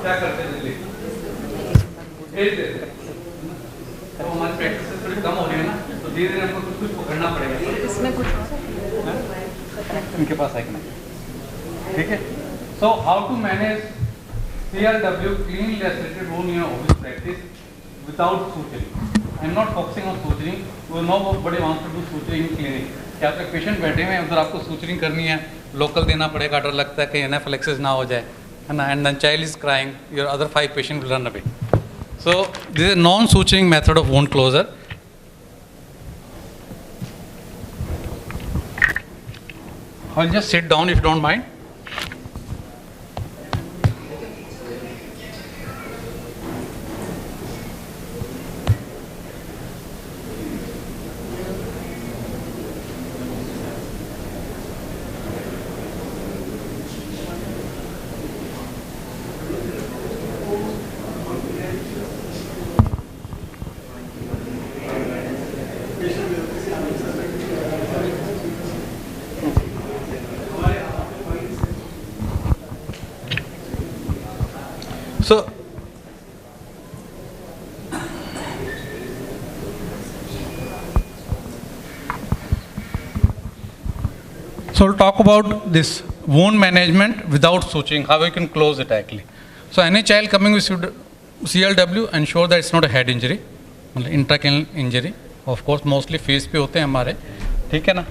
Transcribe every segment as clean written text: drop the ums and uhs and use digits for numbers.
क्या करते हैं जल्दी भेज देते हैं। तो हमारी प्रैक्टिस थोड़ी कम हो रही है ना, तो धीरे धीरे हमको कुछ कुछ पकड़ना पड़ेगा। इसमें कुछ इनके पास है कि नहीं? ठीक है। So how to manage CLW clean lacerated wound in office practice without suturing? I am not focusing on suturing. You know nobody wants to do suturing in clinic. क्या आपके पेशेंट बैठे हुए हैं, उधर आपको suturing करनी है, लोकल देना पड़ेगा, डर लगता है कि एनाफिलेक्सिस ना हो जाए, है ना, and then child is crying, your other 5 patients will run away. So this is a non-suturing method of wound closure. I'll just sit down if you don't mind. So, we'll talk about this wound management without suturing, how we can close it actually. So any child coming with CLW, ensure that it's not a head injury, intracranial injury. Of course, mostly face पे होते हैं हमारे, ठीक है ना?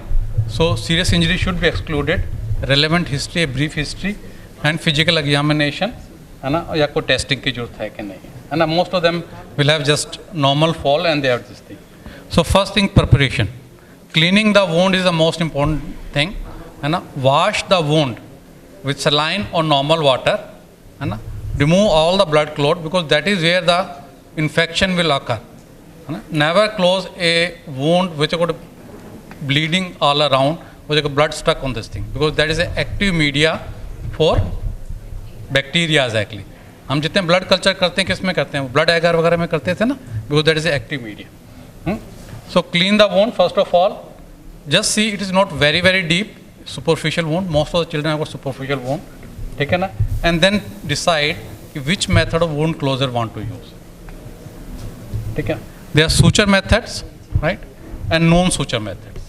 So serious injury should be excluded. Relevant history, a brief history, and physical examination, है ना? या कोई टेस्टिंग की जरूरत है कि नहीं, है ना? Most of them will have just normal fall and they have this thing. So first thing, preparation. Cleaning the wound is the most important thing, है ना? Wash the wound with saline or normal water, है ना? Remove all the blood clot because that is where the infection will occur. है ना? Never close a wound which got bleeding all around, which got blood stuck on this thing, because that is an active media for bacteria actually. हम जितने blood culture करते हैं किस में करते हैं, ब्लड एगर वगैरह में करते थे ना, because that is active media. So clean the wound first of all. Just see it is not very very deep, superficial wound. Most of the children have got superficial wound, ठीक है ना. And then decide कि which method of wound closure want to use, ठीक है. They are suture methods, right, and non-suture methods.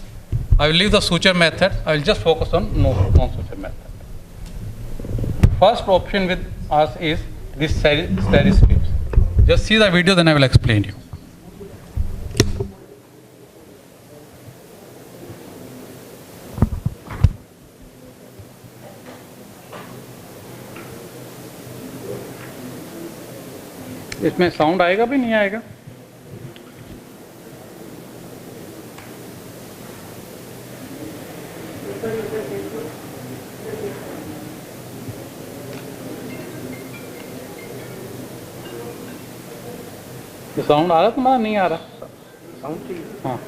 I will leave the suture method. I will just focus on non-suture method. First option with us is this Steri-Strips. Just see the video, then I will explain you. इसमें sound आएगा भी नहीं आएगा? Sound आ रहा तुम्हारा? नहीं आ रहा sound? हाँ.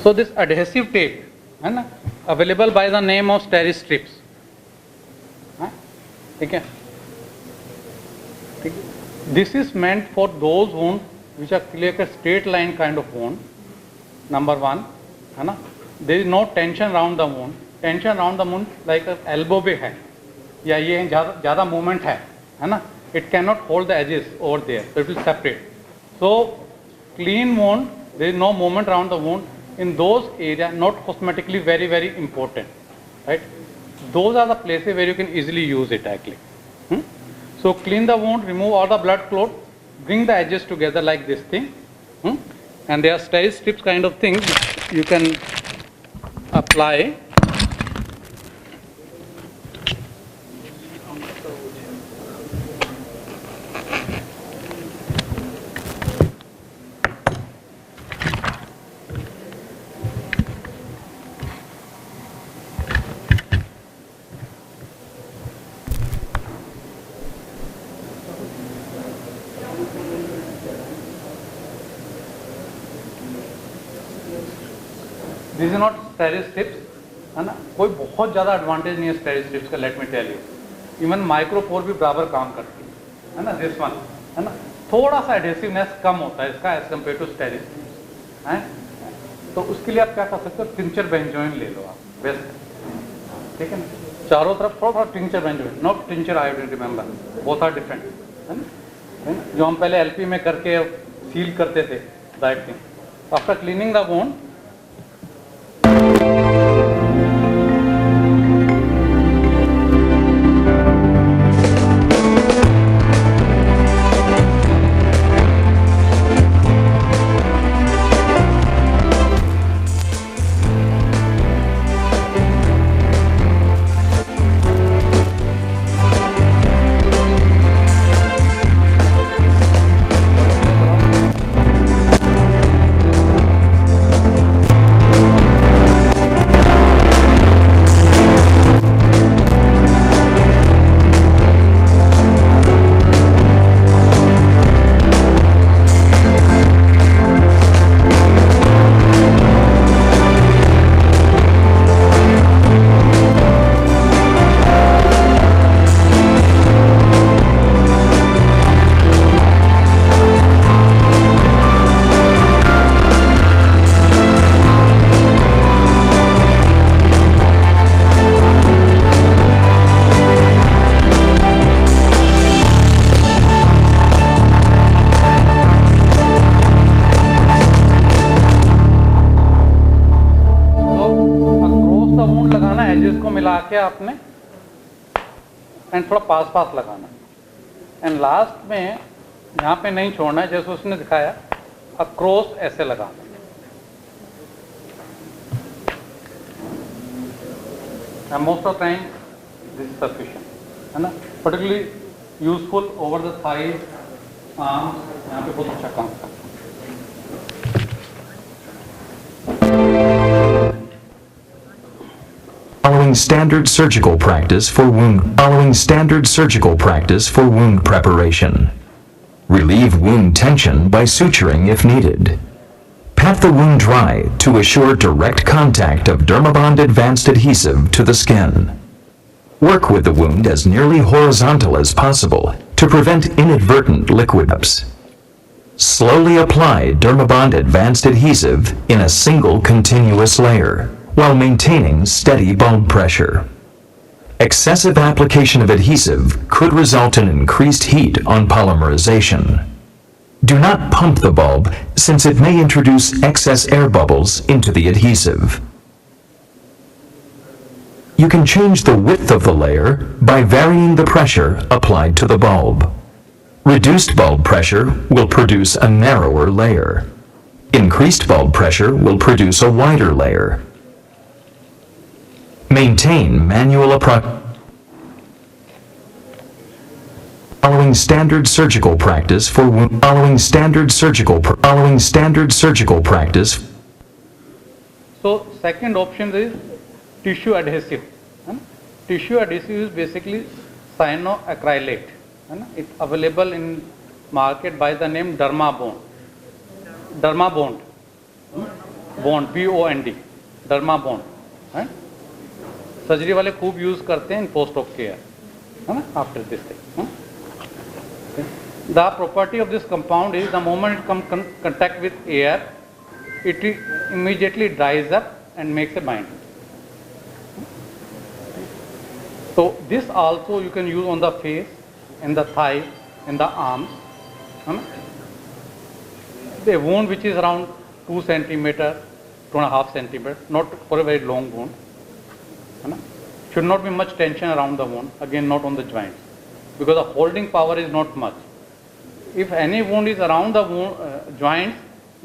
सो दिस एडहेसिव टेप है ना, available by the name of Steri-Strips, ठीक है. This is meant for those wound which are clear straight line kind of wound, number 1, है ना. There is no tension round the wound. Tension round the wound like elbow पे है या ये ज़्यादा movement है ना, it cannot hold the edges over there, so it will separate. So clean wound, there is no movement around the wound in those areas, not cosmetically very very important, right. Those are the places where you can easily use it actually. So clean the wound, remove all the blood clot, bring the edges together like this thing, and there are Steri-Strips kind of things you can apply. This is not Steri-Strips, है ना. कोई बहुत ज़्यादा advantage नहीं है Steri-Strips का, let me tell you. Even micropore भी बराबर काम करती है ना. दिस वन, है ना, थोड़ा सा एडहेसिवनेस कम होता है इसका एज कम्पेयर टू Steri-Strips, है. तो उसके लिए आप क्या कर सकते हो, टिंचर बेंजोइन ले लो आप, बेस्ट, ठीक है ना. चारों तरफ थोड़ा थोड़ा tincture benzoin, not tincture iodine, remember both are different, है ना, जो हम पहले एलपी में करके सील करते थे that thing. After cleaning the wound, के आपने एंड थोड़ा पास पास लगाना एंड लास्ट में यहाँ पे नहीं छोड़ना है, जैसे उसने दिखाया अक्रॉस ऐसे लगाना। And most of time this is sufficient, है ना, particularly useful over the thighs, arms, यहाँ पे बहुत अच्छा काम करता है। Following standard surgical practice for wound preparation. Relieve wound tension by suturing if needed. Pat the wound dry to assure direct contact of Dermabond Advanced Adhesive to the skin. Work with the wound as nearly horizontal as possible to prevent inadvertent liquid ups. Slowly apply Dermabond Advanced Adhesive in a single continuous layer, while maintaining steady bulb pressure. Excessive application of adhesive could result in increased heat on polymerization. Do not pump the bulb, since it may introduce excess air bubbles into the adhesive. You can change the width of the layer by varying the pressure applied to the bulb. Reduced bulb pressure will produce a narrower layer. Increased bulb pressure will produce a wider layer. Maintain manual following standard surgical practice for following standard surgical practice. So second option is tissue adhesive. Tissue adhesive is basically cyanoacrylate. It's available in market by the name Dermabond. Dermabond, bond, B-O-N-D, Dermabond. Surgery वाले खूब use करते हैं इन post of care, है ना, after this thing. The property of this compound is the moment it come contact with air, it immediately ड्राइज up and makes a bind. So this also you can use on the face, in the thigh, in the arms. The wound which is around 2 centimeter, 2.5 centimeter, not for a very long wound. Should not be much tension around the wound, again not on the joints, because the holding power is not much. If any wound is around the wound, joints,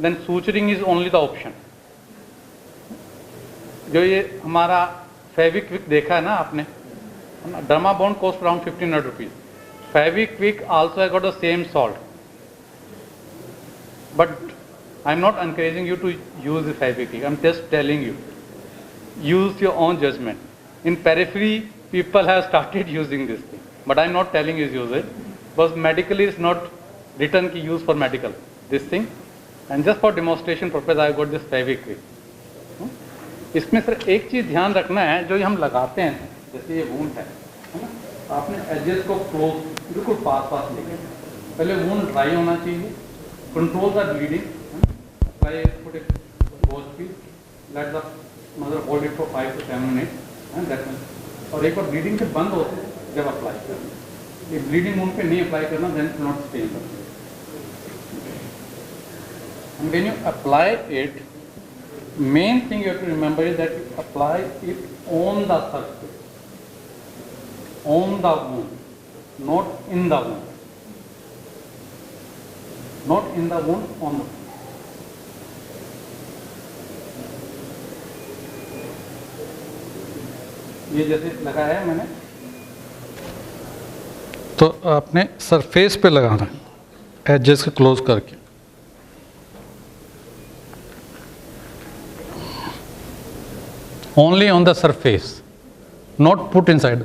then suturing is only the option. जो ये हमारा फेविक्विक देखा है ना आपने, Dermabond cost around 1500 rupees. Fevikwik also I got the same salt, but I'm not encouraging you to use the Fevikwik. I'm just telling you, use your own judgment. In periphery, people have started using this thing, but I'm not telling you to use it, because medically it's not written ki use for medical this thing, and just for demonstration purpose I got this Fevikwik. इसमें sir एक चीज ध्यान रखना है, जो हम लगाते हैं, जैसे ये वूंड है ना, आपने एजेस को क्लोज बिल्कुल पास पास लेके, पहले वूंड ड्राई होना चाहिए, control the bleeding, try put it wash piece, let the mother hold it for 5 to 7 minutes, and that will और एक बार ब्लीडिंग से बंद होते हैं जब अप्लाई करना, ये ब्लीडिंग वुंड पे नहीं अप्लाई करना, then not stay in the wound. And when you apply it, main thing you have to remember is that you apply it on the surface, on the wound, not in the wound, not in the wound, on the wound. ये जैसे लगाया है मैंने, तो आपने surface पे लगाना है, एजेस को क्लोज करके। Only on the surface, not put inside,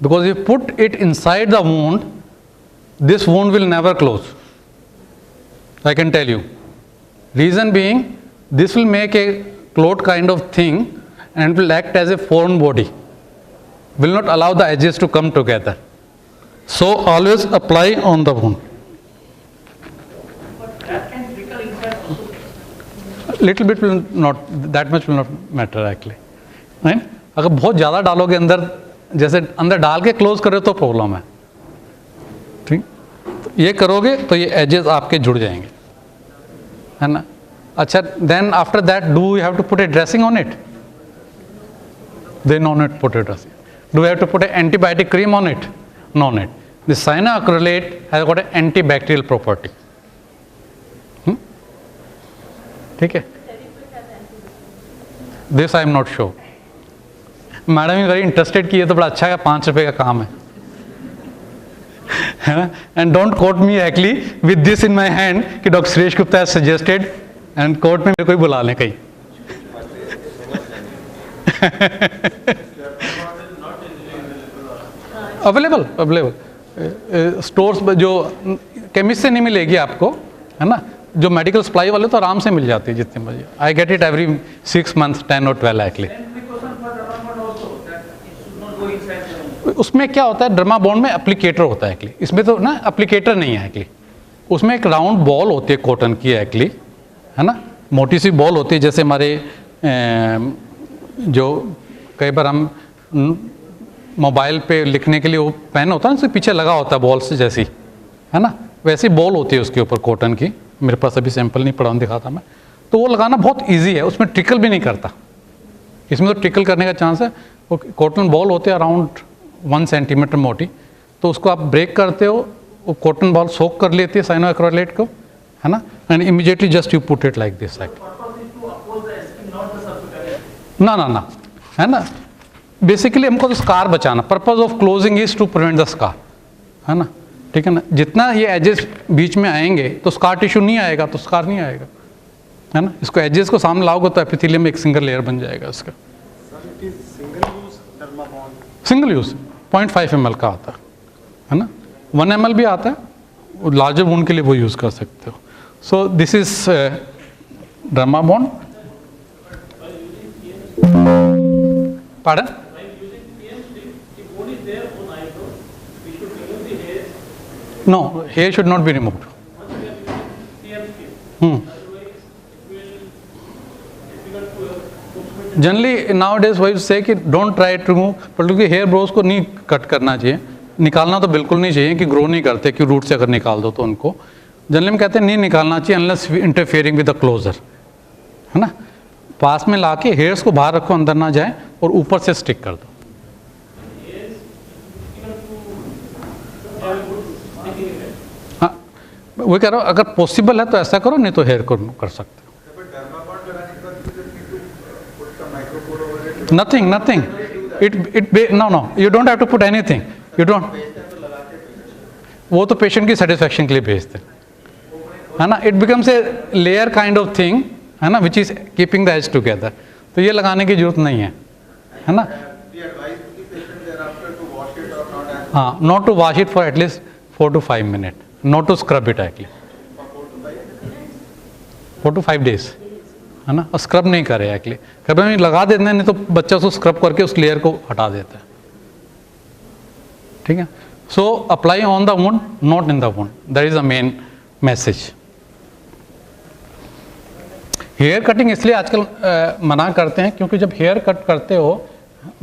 because if you put it inside the wound, this wound will never close, I can tell you. Reason being, this will make a clot kind of thing and will act as a foreign body, will not allow the edges to come together. So always apply on the wound. But that can trickle inside also. Little bit will not, that much will not matter actually. नहीं, अगर बहुत ज़्यादा डालोगे अंदर, जैसे अंदर डाल के क्लोज करे तो प्रॉब्लम है, ठीक। तो ये करोगे तो ये एजेस आपके जुड़ जाएंगे, है ना। अच्छा, then after that do you have to put a dressing on it? They no need put a dressing. Do you have to put a antibiotic cream on it? No need. This cyanoacrylate has got a antibacterial property, ठीक है। This I am not sure. Madam he very interested की है तो बड़ा अच्छा है, 5 रुपए का काम है ना। And don't quote me actually with this in my hand कि doctor Suresh Gupta has suggested, and court में मेरे को ही बुला लें कहीं। अवेलेबल स्टोर्स जो केमिस्ट से नहीं मिलेगी आपको, है ना। जो मेडिकल सप्लाई वाले तो आराम से मिल जाती है जितने बजे। I get it every 6 months 10 or 12 actually. उसमें क्या होता है, डर्माबॉन्ड में एप्लीकेटर होता है एक्चुअली, इसमें तो ना एप्लीकेटर नहीं है एक्चुअली। उसमें एक राउंड बॉल होती है कॉटन की एक्चुअली, है ना, मोटी सी बॉल होती है। जैसे हमारे जो कई बार हम मोबाइल पे लिखने के लिए वो पेन होता है ना, उसके पीछे लगा होता है बॉल से जैसी, है ना, वैसी बॉल होती है उसके ऊपर कॉटन की। मेरे पास अभी सैंपल नहीं पड़ा, दिखाता मैं। तो वो लगाना बहुत ईजी है, उसमें ट्रिकल भी नहीं करता। इसमें तो ट्रिकल करने का चांस है। वो कॉटन बॉल होते हैं अराउंड 1 सेंटीमीटर मोटी, तो उसको आप ब्रेक करते हो, वो कॉटन बॉल सोक कर लेती है साइनोएक्रिलेट को, है ना, and immediately just you put it like this side. ना, है ना। बेसिकली हमको तो स्कार बचाना, purpose of closing is to prevent the scar, है ना, ठीक है ना। जितना ये एजेस बीच में आएंगे तो स्कार टिश्यू नहीं आएगा, तो स्कार नहीं आएगा, है ना। इसको एजेस को सामने लाओगे तो एपिथेलियम में एक सिंगल लेयर बन जाएगा इसका। सिंगल यूज 0.5 ml का आता है ना, 1 ml भी आता है, लार्जर वुंड के लिए वो यूज कर सकते हो। So this is Dermabond. Pardon? No, hair should not be removed. Generally nowadays why you say कि don't try to remove, क्योंकि हेयर ब्रोज को नहीं कट करना चाहिए, निकालना तो बिल्कुल नहीं चाहिए कि ग्रो नहीं करते, कि रूट से अगर निकाल दो तो उनको जनरली में कहते हैं नहीं निकालना चाहिए unless interfering with the closer, है ना। पास में लाके हेयर्स को बाहर रखो, अंदर ना जाए, और ऊपर से स्टिक कर दो। हाँ, वो कह रहा हूँ अगर पॉसिबल है तो ऐसा करो, नहीं तो हेयर को कर सकते हो। Nothing. No. You don't have to put anything. You don't. वो तो पेशेंट की सेटिस्फेक्शन के लिए भेजते हैं, है ना। It becomes a layer kind of thing, है ना, which is keeping the edge together. तो ये लगाने की जरूरत नहीं है ना। हाँ, not to wash it for at least 4 to 5 minutes, not to scrub it actually 4 to 5 days, है ना। और स्क्रब नहीं करे एक्चुअली, कभी लगा देते हैं, नहीं तो बच्चा उसको स्क्रब करके उस लेयर को हटा देता है, ठीक है। So apply on the wound, not in the wound, that is the main message. Hair cutting इसलिए आजकल मना करते हैं क्योंकि जब हेयर कट करते हो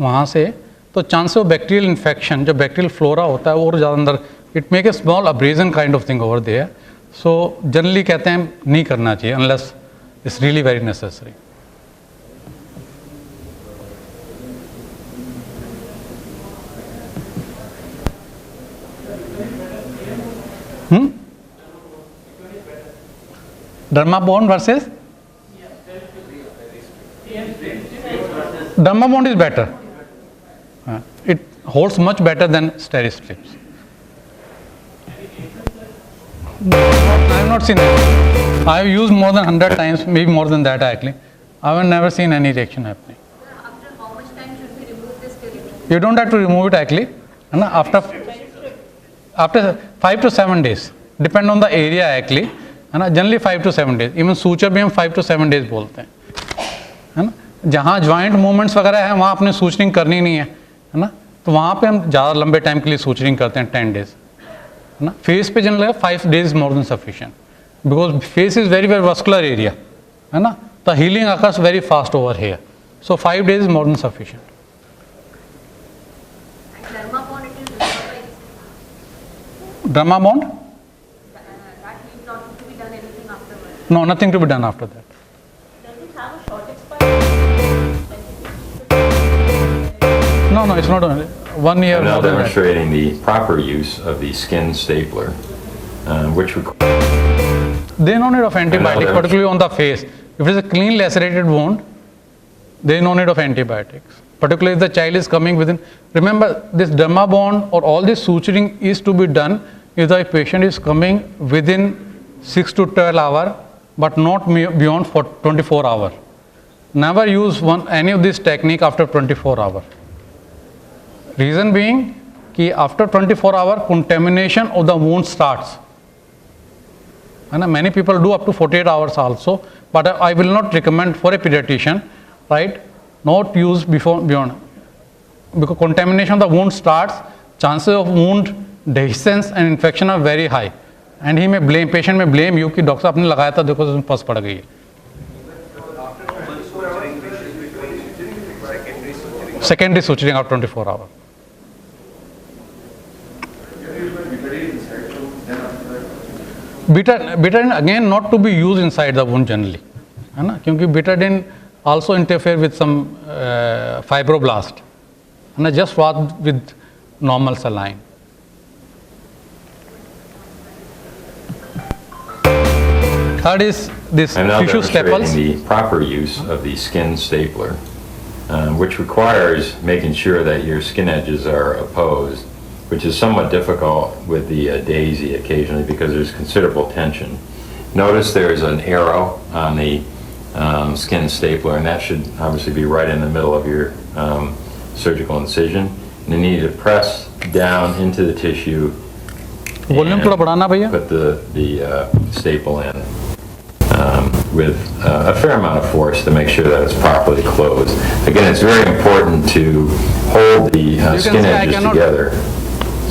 वहाँ से, तो चांस ऑफ बैक्टीरियल इन्फेक्शन, जो बैक्टीरियल फ्लोरा होता है वो और ज़्यादा अंदर, it make a small abrasion kind of thing over there. So generally कहते हैं नहीं करना चाहिए unless it's really very necessary. Dermabond versus? Dermabond is better. It holds much better than Steri-Strips. I have not seen it. I have used more than 100 times, maybe more than that actually. I have never seen any reaction happening. After how much time should we remove this Steri-Strip? You don't have to remove it actually. After 5 to 7 days, depend on the area actually. है ना, generally 5 to 7 days. Even suture भी हम 5 to 7 days बोलते हैं, है ना. जहाँ joint movements वगैरह है वहाँ अपने सूचरिंग करनी नहीं है ना, तो वहाँ पे हम ज़्यादा लंबे टाइम के लिए सूचरिंग करते हैं 10 days, है ना. फेस पे generally 5 days more than sufficient, because face is very very vascular area, है ना. The healing occurs very fast over here, so 5 days is more than sufficient. Dermabond, it is removed by this. Dermabond? That need not to be done anything afterwards. No, nothing to be done after that. Does it have a short expiry? No, it's not 1 year. I'm now more than that. demonstrating the proper use of the skin stapler, which requires There is no need of antibiotics, Another- particularly on the face. If it is a clean lacerated wound, there is no need of antibiotics. Particularly if the child is coming within. Remember, this Dermabond or all this suturing is to be done if the patient is coming within 6 to 12 hours, but not beyond 24 hours. Never use any of this technique after 24 hours. Reason being, कि after 24 hours, contamination of the wound starts. And many people do up to 48 hours also, but I will not recommend for a pediatrician, right? Not use beyond, because contamination of the wound starts, chances of wound dehiscence and infection are very high, and patient may blame you कि doctor आपने लगाया था, देखो उसमें पस पड़ गई है. Secondary suturing after 24 hours. Betadine again not to be used inside the wound generally, है ना, क्योंकि betadine also interfere with some fibroblast, है ना, just work with normal saline. Third is this I'm now tissue staples. demonstrating the proper use of the skin stapler, which requires making sure that your skin edges are opposed, which is somewhat difficult with the daisy occasionally because there's considerable tension. Notice there's an arrow on the skin stapler, and that should obviously be right in the middle of your surgical incision. And you need to press down into the tissue volume and थोड़ा बढ़ाना भैया. put the staple in with a fair amount of force to make sure that it's properly closed. Again, it's very important to hold the can skin say I edges cannot- together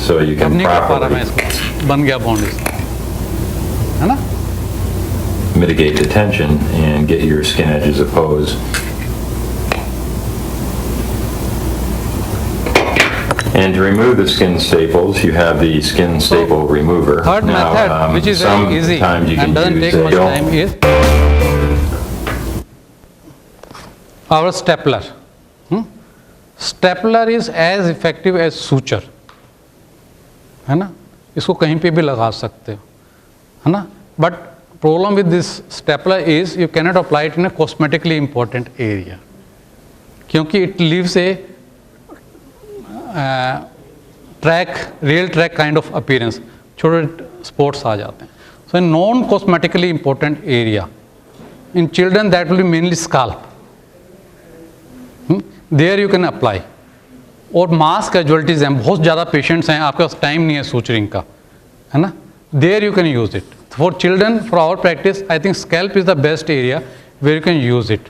so you अब can नहीं कर पा रहा मैं properly इसको, बन गया bond इसका, है ना. mitigate the tension and get your skin edges opposed. And to remove the skin staples, you have the skin staple remover. Third Now, method, which is very easy sometimes you and can doesn't use take much a- time, is our stapler. Stapler is as effective as suture, है ना. इसको कहीं पे भी लगा सकते हो, है ना. But problem with this stapler is you cannot apply it in a cosmetically important area, क्योंकि it leaves a real track kind of appearance. छोटे spots आ जाते हैं. So in non-cosmetically important area, in children that will be mainly scalp. There you can apply. और मास casualties हैं, बहुत ज़्यादा patients हैं, आपके पास टाइम नहीं है सूचरिंग का, है ना. There you can use it. For children, for our practice, I think scalp is the best area where you can use it.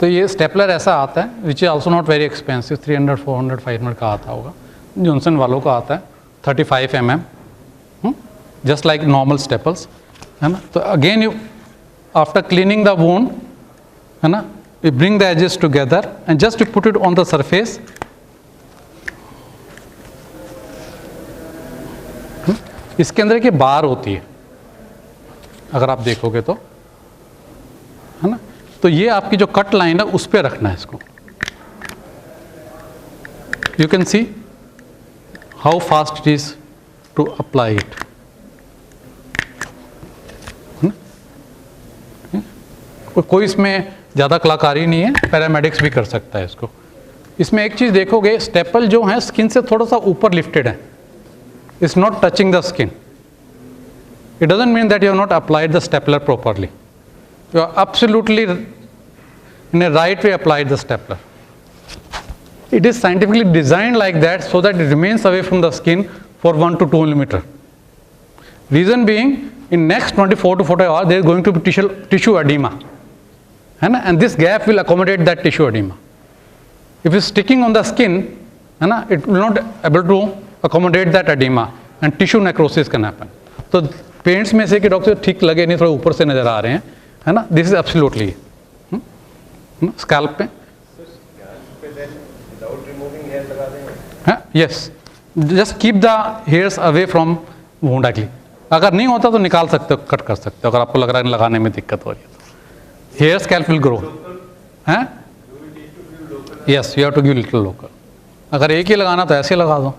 तो ये स्टेपलर ऐसा आता है which is also not very expensive, 300, 400, 500 का आता होगा. जॉनसन वालों का आता है 35 mm, just like normal staples, है ना. तो again you after cleaning the wound, है ना, we bring the edges together and just to put it on the surface. इसके अंदर एक बार होती है, अगर आप देखोगे तो, है ना, तो ये आपकी जो कट लाइन है उस पे रखना है इसको. You can see how fast it is to apply it. कोई इसमें ज़्यादा कलाकारी नहीं है, पैरामेडिक्स भी कर सकता है इसको. इसमें एक चीज़ देखोगे, स्टेपल जो है स्किन से थोड़ा सा ऊपर लिफ्टेड है. It's not touching the skin. It doesn't mean that you have not applied the stapler properly. You are absolutely in a right way applied the stapler. It is scientifically designed like that so that it remains away from the skin for 1 to 2 millimeter. Reason being, in next 24 to 48 hours, there is going to be tissue edema. And this gap will accommodate that tissue edema. If it's sticking on the skin, it will not able to accommodate that edema and tissue necrosis can happen. तो paints में से कि doctor ठीक लगे नहीं, थोड़े ऊपर से नजर आ रहे हैं, है ना, दिस इज एब्सोल्युटली स्कैल्प पे. Yes, just keep the hairs away from wound actually. अगर नहीं होता तो निकाल सकते हो, कट कर सकते हो, अगर आपको लग रहा है लगाने में दिक्कत हो रही है तो. Hair scalp will grow. हैं? Yes, you have to give little local. अगर एक ही लगाना तो ऐसे लगा दो,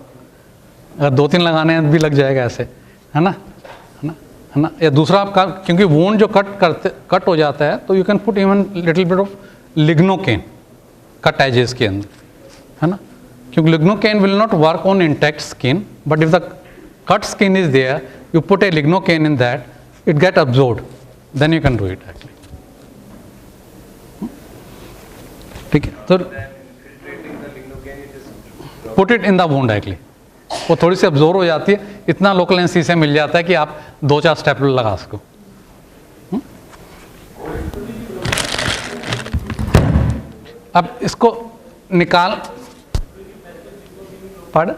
अगर 2-3 लगाने हैं भी लग जाएगा ऐसे, है ना, है ना. या दूसरा आपका, क्योंकि वोन जो कट हो जाता है, तो you can put even little bit of lignocaine cut edges के अंदर, है ना, क्योंकि lignocaine will not work on intact skin, but if the cut skin is there, you put a lignocaine in that, it get absorbed, then you can do it actually. ठीक है, तो put it in the wound actually, वो थोड़ी सी absorb हो जाती है, इतना local anaesthesia मिल जाता है कि आप 2-4 स्टेपलर लगा सको. अब इसको निकाल, पढ़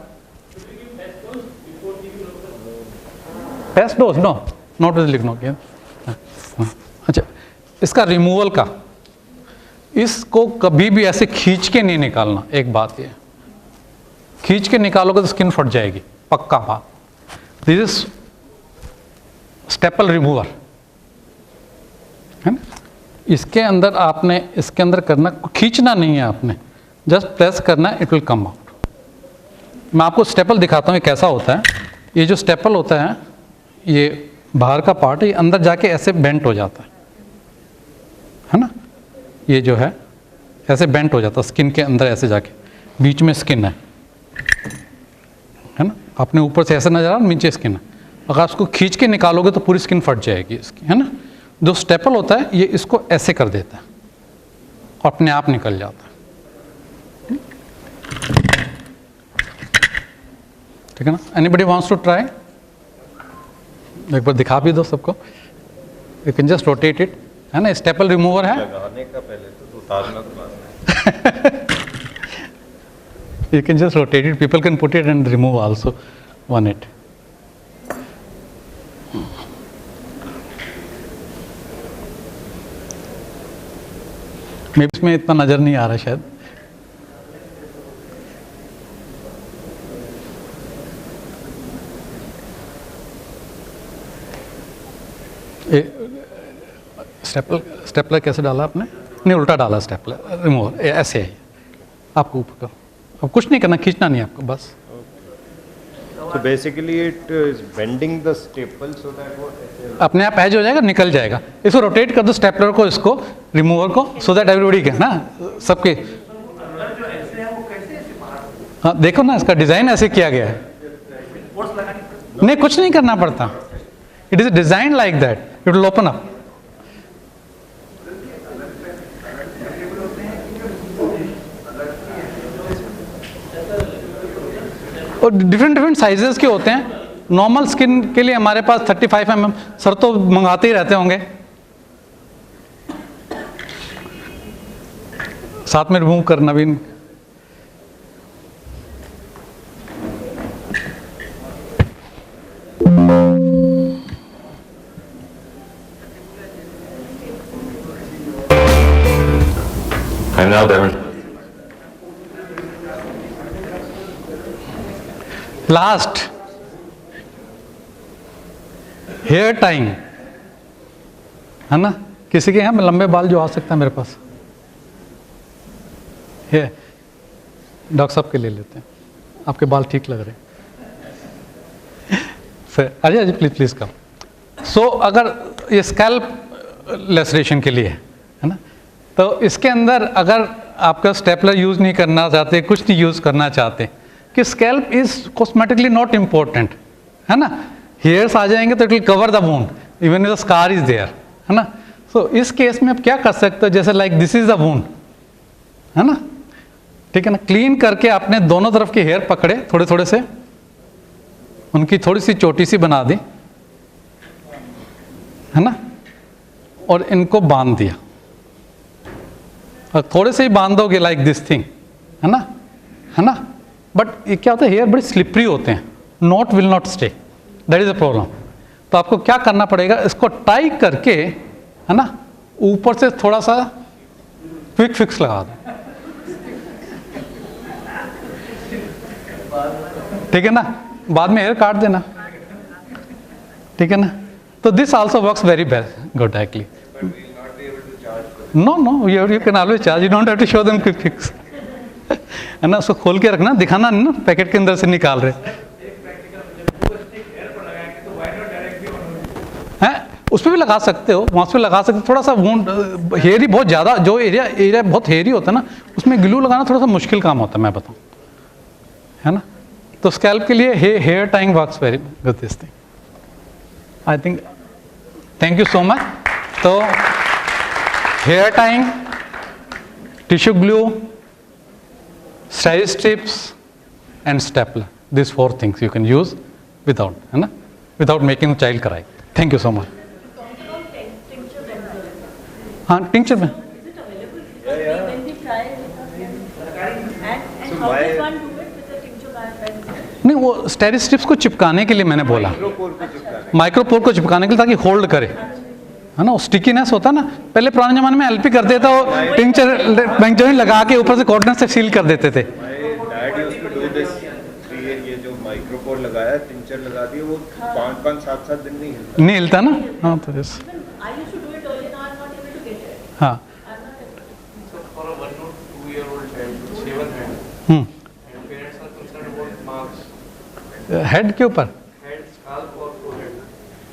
paste dose, no, not with lignocaine. अच्छा, इसका रिमूवल का, इसको कभी भी ऐसे खींच के नहीं निकालना. एक बात ये, खींच के निकालोगे तो स्किन फट जाएगी, पक्का बात. दिस इज स्टेपल रिमूवर, है ना. इसके अंदर आपने, इसके अंदर करना, खींचना नहीं है आपने, जस्ट प्रेस करना है, इट विल कम आउट. मैं आपको स्टेपल दिखाता हूँ ये कैसा होता है. ये जो स्टेपल होता है, ये बाहर का पार्ट है, ये अंदर जाके ऐसे बेंट हो जाता है ना. ये जो है ऐसे बेंट हो जाता है स्किन के अंदर, ऐसे जाके बीच में स्किन है ना. आपने ऊपर से ऐसे नजर आ रहा, नीचे स्किन है. अगर आप इसको खींच के निकालोगे तो पूरी स्किन फट जाएगी इसकी, है ना. जो स्टेपल होता है, ये इसको ऐसे कर देता है और अपने आप निकल जाता है. ठीक है ना. Anybody wants to try? एक बार दिखा भी दो सबको. You can just rotate it, है ना. स्टेपल रिमूवर है. लगाने का पहले तो उतारना तो You can just rotate it. People can put it and remove also on it. Maybe इसमें इतना नजर नहीं आ रहा शायद. स्टेपलर कैसे डाला आपने? नहीं, उल्टा डाला स्टेपलर रिमूवर, ऐसे है आपको ऊपर करो. अब कुछ नहीं करना, खींचना नहीं आपको बस. So basically it is bending the staple so that what अपने आप एज हो जाएगा, निकल जाएगा. इसको रोटेट कर दो स्टेपलर को, इसको रिमूवर को, सो दैट एवरीबॉडी कैन, ना, सबके. हाँ देखो ना, इसका डिजाइन ऐसे किया गया है. नहीं, कुछ नहीं करना पड़ता. It is design like that, it will open up. और डिफरेंट साइजेस के होते हैं. नॉर्मल स्किन के लिए हमारे पास 35 mm, सर तो मंगाते ही रहते होंगे, साथ में रिमूव करना भी. I'm now demonstrating. Last hair tying है ना, किसी के यहाँ लंबे बाल जो आ सकता है मेरे पास, ये डॉक्टर साहब के ले लेते हैं, आपके बाल ठीक लग रहे हैं। फिर Ajay Ajay please please come. So अगर ये स्कैल्प लेसरेशन के लिए है ना, तो इसके अंदर अगर आपका स्टेपलर यूज नहीं करना चाहते, कुछ नहीं यूज करना चाहते, कि scalp is cosmetically not important है ना, हेयर्स आ जाएंगे तो it will cover the wound even if the scar is there है ना। सो इस केस में आप क्या कर सकते हो, जैसे like this is the wound है ना, ठीक है ना, क्लीन करके आपने दोनों तरफ के हेयर पकड़े थोड़े थोड़े से, उनकी थोड़ी सी चोटी सी बना दी है ना, और इनको बांध दिया, और थोड़े से ही बांध दोगे लाइक दिस थिंग है ना, बट ये क्या होता है, हेयर बड़े स्लिपरी होते हैं, not will not stay, that is a problem. तो आपको क्या करना पड़ेगा, इसको टाई करके है ना, ऊपर से थोड़ा सा क्विक फिक्स लगा दो, ठीक है ना, बाद में हेयर काट देना, ठीक है ना। तो this also works very best good actually. No you can always charge, you don't have to show them quick fix है ना, उसको खोल के रखना, दिखाना नहीं ना पैकेट के अंदर से निकाल रहे हैं, उस पर भी लगा सकते हो, वहाँ पे लगा सकते हो, थोड़ा सा वुंड हेयरी बहुत ज़्यादा, जो एरिया बहुत हेयरी होता है ना, उसमें ग्लू लगाना थोड़ा सा मुश्किल काम होता है, मैं बताऊँ है ना। तो स्कैल्प के लिए hair tying works very good this thing I think. Thank you so much. तो hair tying, tissue glue, steri strips and stapler, these 4 things you can use without है ना, without making the child cry. Thank you so much. हाँ tincture में Is it available? When we try and how does one do it with the tincture pen? नहीं, वो स्टेरी strips को चिपकाने के लिए मैंने बोला, माइक्रोपोर को चिपकाने के लिए, ताकि होल्ड करे है ना, वो स्टिकीनेस होता है ना, पहले पुराने जमाने में एलपी करते थे, वो टिंचर लगा के ऊपर से कॉटन से सील कर देते थे। Dad used to do this, ये जो माइक्रोपोर लगाया, टिंचर लगा दिए, वो 5-5 7-7 दिन नहीं हिलता ना, हाँ तो yes I used to do it earlier, now I'm not able to get it. हाँ I'm not able to. So for a 1 to 2 year old child, shaven head, and parents are concerned about marks, head के ऊपर, head, scalp or forehead.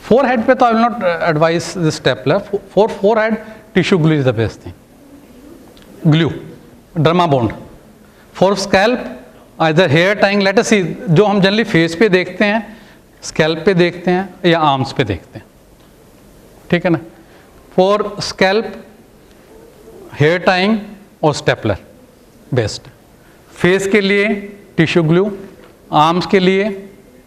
Forehead पे तो I will not advise this stapler, for forehead tissue glue is the best thing, glue Dermabond. For scalp either hair tying, let us see, जो हम generally face पे देखते हैं, scalp पे देखते हैं या आर्म्स पे देखते हैं, ठीक है ना। फॉर स्कैल्प हेयर टाइंग और स्टेपलर बेस्ट, फेस के लिए टिश्यू ग्लू, आर्म्स के लिए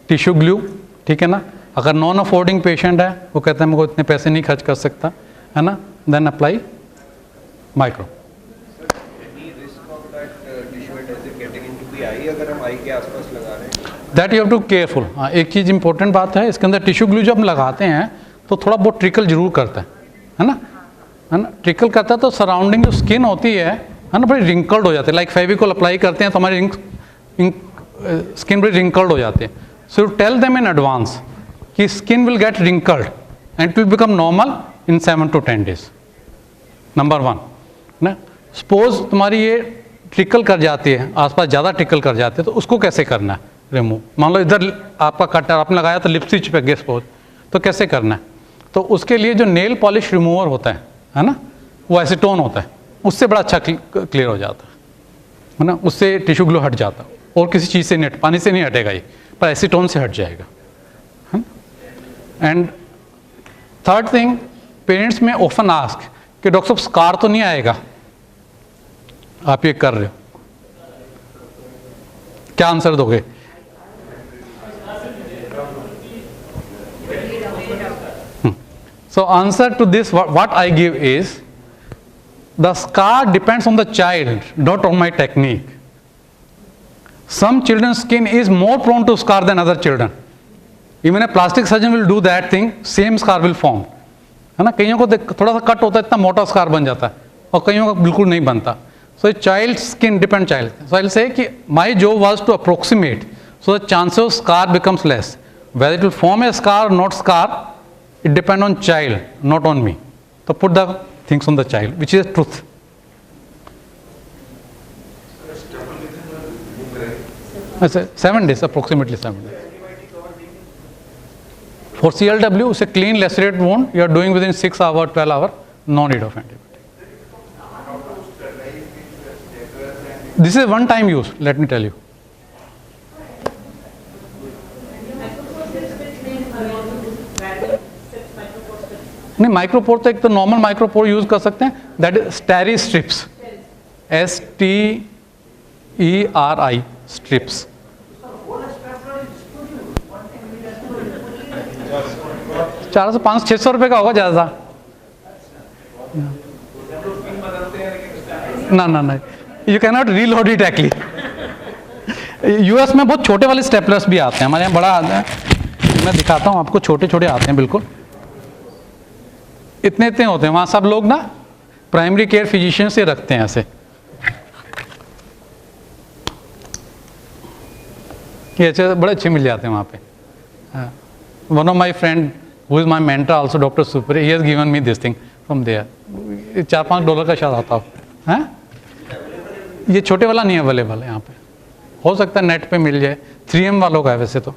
टिश्यू ग्लू, ठीक है ना। अगर नॉन अफोर्डिंग पेशेंट है, वो कहता है मेरे को इतने पैसे नहीं खर्च कर सकता है ना, देन अप्लाई माइक्रो। अगर हम आई के आसपास लगा रहे हैं, that you have to careful. हाँ, एक चीज़ इंपॉर्टेंट बात है, इसके अंदर टिश्यू ग्लू जब हम लगाते हैं तो थोड़ा बहुत ट्रिकल जरूर करता है ना, ट्रिकल करता है, तो सराउंडिंग जो स्किन होती है ना, बड़ी रिंकल्ड हो जाती है, लाइक फेविकोल अप्लाई करते हैं तो हमारी स्किन बड़ी रिंकल्ड हो जाती है। So you tell them in advance कि skin will get wrinkled and it will become normal in 7 to 10 days, number 1 ना। सपोज तुम्हारी ये ट्रिकल कर जाती है, आसपास ज़्यादा ट्रिकल कर जाती है, तो उसको कैसे करना है रिमूव। मान लो इधर आपका कटर आपने लगाया तो लिप स्टिच पे गए सपोज, तो कैसे करना है, तो उसके लिए जो नेल पॉलिश रिमूवर होता है ना, वो एसीटोन होता है, उससे बड़ा अच्छा क्लियर हो जाता है ना, उससे टिश्यू ग्लू हट जाता है, और किसी चीज़ से नहीं हट, पानी से नहीं हटेगा ये, पर एसीटोन से हट जाएगा है ना। एंड थर्ड थिंग, पेरेंट्स में ऑफन आस्क कि डॉक्टर साहब स्कार तो नहीं आएगा, आप ये कर रहे हो, क्या आंसर दोगे? So answer to this, what I give is, the scar depends on the child, not on my technique. Some children's skin is more prone to scar than other children. Even a plastic surgeon will do that thing, same scar will form. है ना, कईयों को थोड़ा सा cut होता है, इतना मोटा स्कार बन जाता है, और कईयों का बिल्कुल नहीं बनता। So a child's skin, depend child. So I'll say कि my job was to approximate, so the chances of scar becomes less. Whether it will form a scar or not scar, it depends on child, not on me. So put the things on the child, which is truth. I say 7 days, approximately 7 days. For CLW, it's a clean lacerated wound. You are doing within 6 hours, 12 hours, no need of antibiotic. This is one time use, let me tell you. नहीं micropore तो एक तो normal micropore use कर सकते हैं, that is स्टेरी strips, STERI strips. चार सौ 500-600 रुपये का होगा ज़्यादा. ना you can not reload it actually. US में बहुत छोटे वाले स्टेपलर्स भी आते हैं, हमारे यहाँ बड़ा आता है, मैं दिखाता हूँ आपको, छोटे छोटे आते हैं बिल्कुल, इतने इतने होते हैं. वहाँ सब लोग ना प्राइमरी केयर फिजिशियन से रखते हैं ऐसे. ये अच्छे बड़े अच्छे मिल जाते हैं वहाँ पे. One of my friend who is my mentor also, doctor super, he has given me this thing from there. $4-5 का शायद आता हो. हैं ये छोटे वाला नहीं अवेलेबल है यहाँ पे, हो सकता है नेट पे मिल जाए. 3M वालों का है वैसे तो,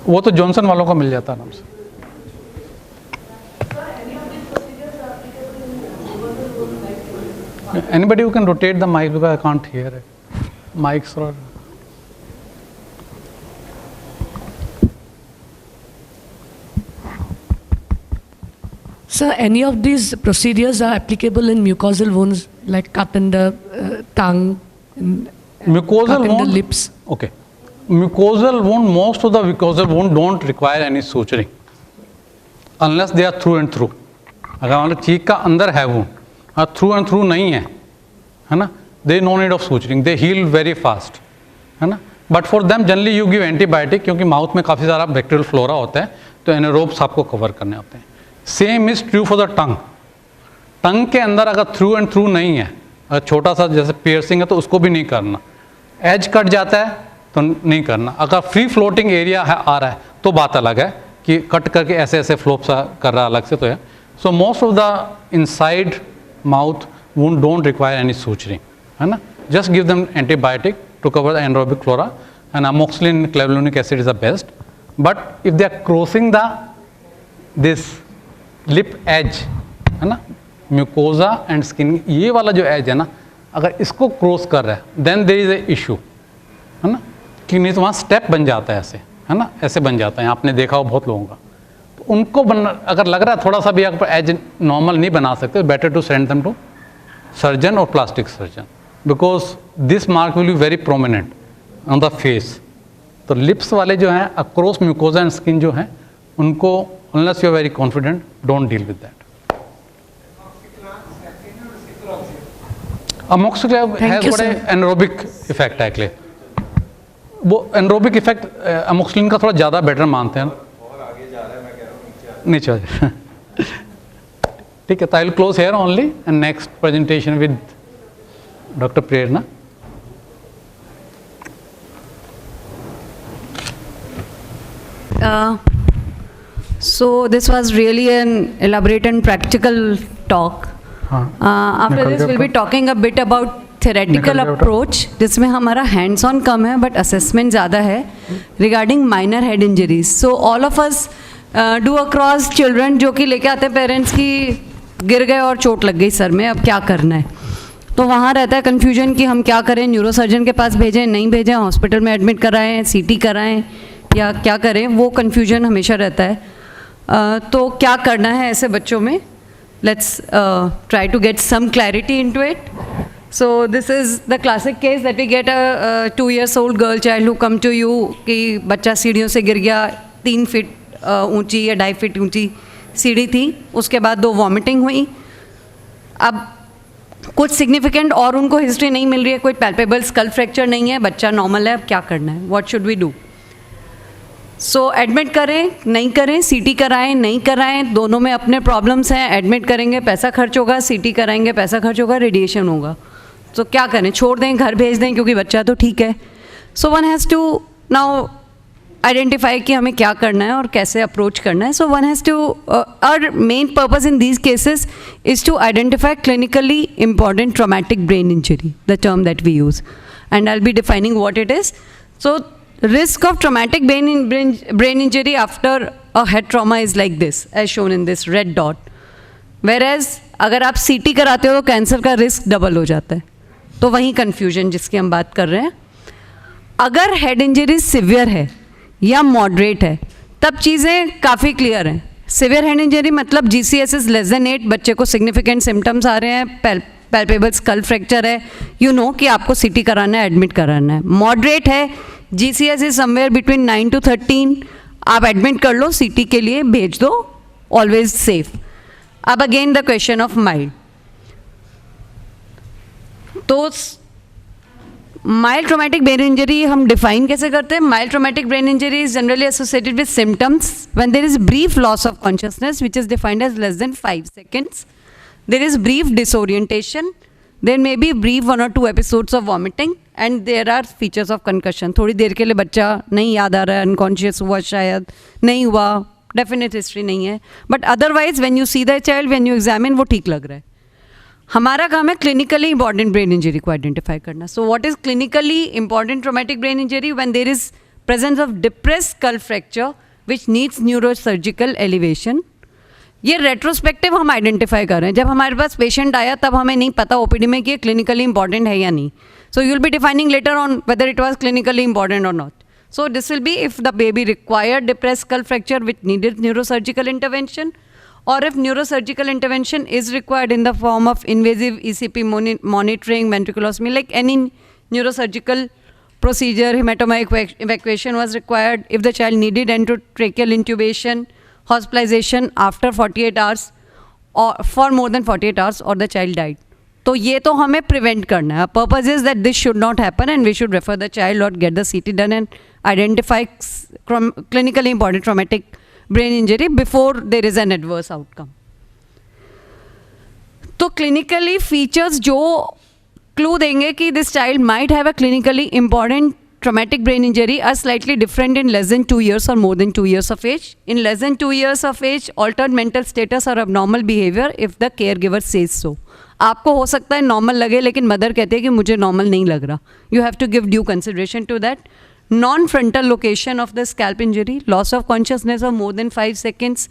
वो तो जॉनसन वालों का मिल जाता है आराम से. Anybody who can rotate the mic because I can't hear it. Mics are. So any of these procedures are applicable in mucosal wounds, like cut in the tongue, Mucosal cut in the wound. lips? Okay. Mucosal wound, most of the mucosal wound don't require any suturing unless they are through and through. अगर हमारे चीक का अंदर है wound, through and through नहीं है ना, they no need of suturing, they heal very fast, है ना. But for them generally you give antibiotic, क्योंकि माउथ में काफ़ी सारा बैक्टीरियल फ्लोरा होता है, तो एनारोब्स आपको कवर करने होते हैं. Same is true for the tongue. Tongue के अंदर अगर थ्रू एंड थ्रू नहीं है, अगर छोटा सा जैसे पियर्सिंग है तो उसको भी नहीं करना. एज कट जाता है तो नहीं करना. अगर फ्री फ्लोटिंग एरिया है आ रहा है तो बात अलग है कि कट करके ऐसे ऐसे फ्लोप सा कर रहा है अलग से, तो है. So most of the inside mouth wound don't require any suturing, है ना. Just give them antibiotic to cover the anaerobic flora, and amoxicillin, clavulanic acid is the best. But if they are crossing this lip edge, है ना, mucosa and skin, ये वाला जो edge है ना, अगर इसको क्रॉस कर रहा है, then there is a issue, है ना, कि नहीं तो वहाँ स्टेप बन जाता है ऐसे, है ना, ऐसे बन जाता है. आपने देखा हो बहुत लोगों का, तो उनको अगर लग रहा है थोड़ा सा भी अगर एज नॉर्मल नहीं बना सकते, better to send them to surgeon or plastic surgeon, because this mark will be very prominent on the face. तो lips वाले जो हैं across mucosa and skin जो हैं, उनको unless you are very confident, don't deal with that. Amoxicillin has got an anaerobic effect actually. वो anaerobic effect amoxicillin का थोड़ा ज़्यादा better मानते हैं. नीचे आ जाए. ठीक है, तो I will close here only and next presentation with doctor Prerna. So this was really an elaborate and practical talk. After this we'll be talking a bit about theoretical approach, जिसमें हमारा hands on कम है but assessment ज़्यादा है regarding minor head injuries. So all of us do across children जो कि लेके आते हैं पेरेंट्स की गिर गए और चोट लग गई सर में, अब क्या करना है. तो वहाँ रहता है कन्फ्यूजन कि हम क्या करें, न्यूरोसर्जन के पास भेजें, नहीं भेजें, हॉस्पिटल में एडमिट कराएं, CT कराएं या क्या करें, वो कन्फ्यूजन हमेशा रहता है. तो क्या करना है ऐसे बच्चों में, let's try to get some clarity into it. So this is the classic case that we get a 2 years old girl child who come to you कि बच्चा सीढ़ियों से गिर गया, 3 फीट ऊंची या 2.5 फीट ऊंची सीढ़ी थी, उसके बाद 2 वॉमिटिंग हुई. अब कुछ सिग्निफिकेंट और उनको हिस्ट्री नहीं मिल रही है, कोई पैल्पेबल स्कल फ्रैक्चर नहीं है, बच्चा नॉर्मल है, अब क्या करना है, what should we do. So admit करें नहीं करें, सीटी कराएं नहीं कराएं, दोनों में अपने प्रॉब्लम्स हैं. एडमिट करेंगे पैसा खर्च होगा, सीटी कराएंगे पैसा खर्च होगा, रेडिएशन होगा. तो क्या करें, छोड़ दें, घर भेज दें क्योंकि बच्चा तो ठीक है. So one has to now identify कि हमें क्या करना है और कैसे अप्रोच करना है. So one has to our main purpose in these cases is to identify clinically important traumatic brain injury, the term that we use, and I will be defining what it is. So risk of traumatic brain injury after a head trauma is like this, as shown in this red dot. Whereas अगर आप CT कराते हो तो cancer का risk double हो जाता है. तो वही कन्फ्यूजन जिसकी हम बात कर रहे हैं. अगर हेड इंजरी सिवियर है या मॉडरेट है तब चीज़ें काफ़ी क्लियर हैं. सिवियर हेड इंजरी मतलब GCS इज़ लेस देन 8, बच्चे को सिग्निफिकेंट सिम्टम्स आ रहे हैं, पैल्पेबल स्कल फ्रैक्चर है, यू नो कि आपको CT कराना है, एडमिट कराना है. मॉडरेट है, GCS is somewhere between 9 to 13, आप एडमिट कर लो, CT के लिए भेज दो, ऑलवेज सेफ. अब again the question of mild. तो माइल्ड ट्रॉमेटिक ब्रेन इंजरी हम डिफाइन कैसे करते हैं? Mild traumatic brain injury is generally associated with symptoms when there is brief loss of consciousness which is defined as less than 5 seconds. There is brief disorientation. There may be brief 1 or 2 episodes of vomiting and there are features of concussion. थोड़ी देर के लिए बच्चा नहीं याद आ रहा है, unconscious हुआ, शायद नहीं हुआ, definite history नहीं है. But otherwise when you see the child, when you examine, वो ठीक लग रहा है. हमारा काम है clinically important brain injury को identify करना. So what is clinically important traumatic brain injury? When there is presence of depressed skull fracture which needs neurosurgical elevation. ये रेट्रोस्पेक्टिव हम आइडेंटिफाई कर रहे हैं. जब हमारे पास पेशेंट आया तब हमें नहीं पता ओपीडी में कि ये क्लिनिकली इंपॉर्टेंट है या नहीं. So you will be defining later on whether it was clinically important और not. So this will be if the baby required depressed skull fracture which needed neurosurgical intervention, or if neurosurgical intervention is required in the form of invasive ECP monitoring, ventriculostomy, like any neurosurgical procedure, hematoma evacuation was required. If the child needed endotracheal intubation, hospitalization after 48 hours or for more than 48 hours or the child died. तो ये तो हमें prevent करना है. Our purpose is that this should not happen and we should refer the child or get the CT done and identify clinically important traumatic brain injury before there is an adverse outcome. तो clinically features जो clue देंगे कि this child might have a clinically important traumatic brain injury are slightly different in less than 2 years or more than 2 years of age. In less than 2 years of age, altered mental status or abnormal behavior if the caregiver says so. आपको हो सकता है normal लगे लेकिन mother कहते हैं कि मुझे नॉर्मल नहीं लग रहा. You have to give due consideration to that. Non-frontal location of the scalp injury, loss of consciousness of more than 5 seconds.